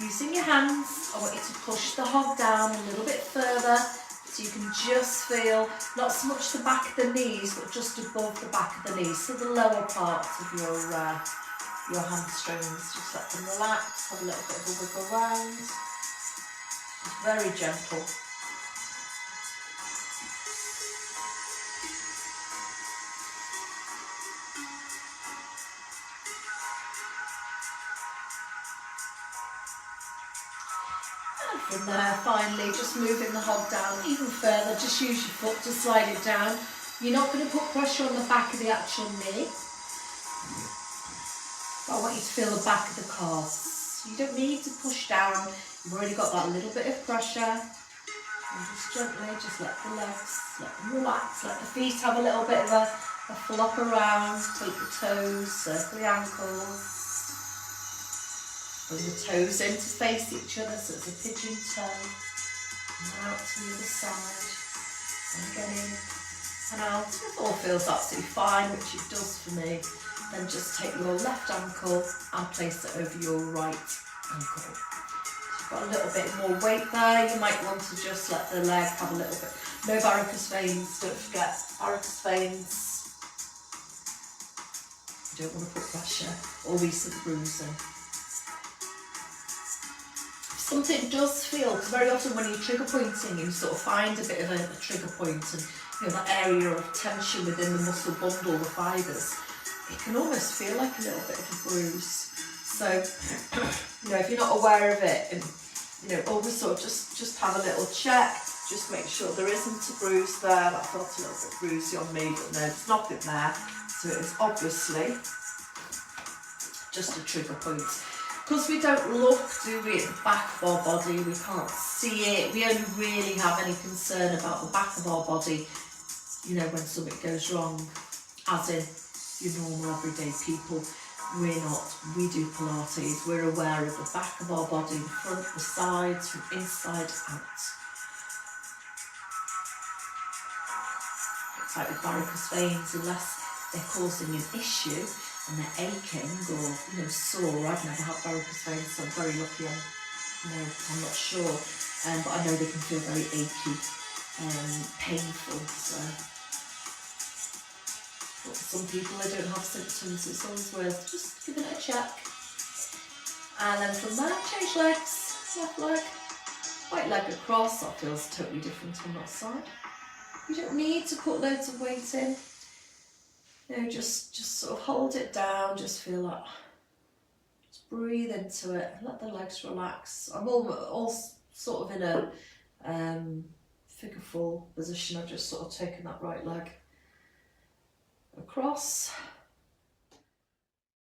Using your hands, I want you to push the hog down a little bit further so you can just feel, not so much the back of the knees, but just above the back of the knees, so the lower parts of your hamstrings. Just let them relax, have a little bit of a wiggle round. Just very gentle. From there, finally, just moving the hog down even further, just use your foot to slide it down. You're not going to put pressure on the back of the actual knee, but I want you to feel the back of the calves. You don't need to push down, you've already got that little bit of pressure. And just gently, just let the legs, let them relax, let the feet have a little bit of a flop around, take the toes, circle the ankles. Bring the toes in to face each other, so it's a pigeon toe. And out to the other side. And again in and out. If it all feels absolutely fine, which it does for me, then just take your left ankle and place it over your right ankle. So you've got a little bit more weight there. You might want to just let the leg have a little bit. No varicose veins, don't forget. Varicose veins. You don't want to put pressure or recent bruising. Something does feel, because very often when you're trigger pointing, you sort of find a bit of a trigger point, and that area of tension within the muscle bundle, the fibres, it can almost feel like a little bit of a bruise. So, if you're not aware of it, and always sort of just have a little check, just make sure there isn't a bruise there. That felt a little bit bruisey on me, but no, there's nothing there. So it is obviously just a trigger point. Because we don't look, do we, at the back of our body, we can't see it, we only really have any concern about the back of our body, when something goes wrong, as in your normal everyday people. We're not, we do Pilates, we're aware of the back of our body, the front, the sides, from inside out. It's like with varicose veins, unless they're causing an issue, and they're aching or sore. I've never had varicose veins, so I'm very lucky. I'm not sure, but I know they can feel very achy and painful. So, but for some people they don't have symptoms. It's always worth just giving it a check. And then from there, change legs. Left leg, right leg across. That feels totally different on that side. You don't need to put loads of weight in. Just sort of hold it down, just feel that, just breathe into it, let the legs relax. I'm all sort of in a figure 4 position. I've just sort of taken that right leg across,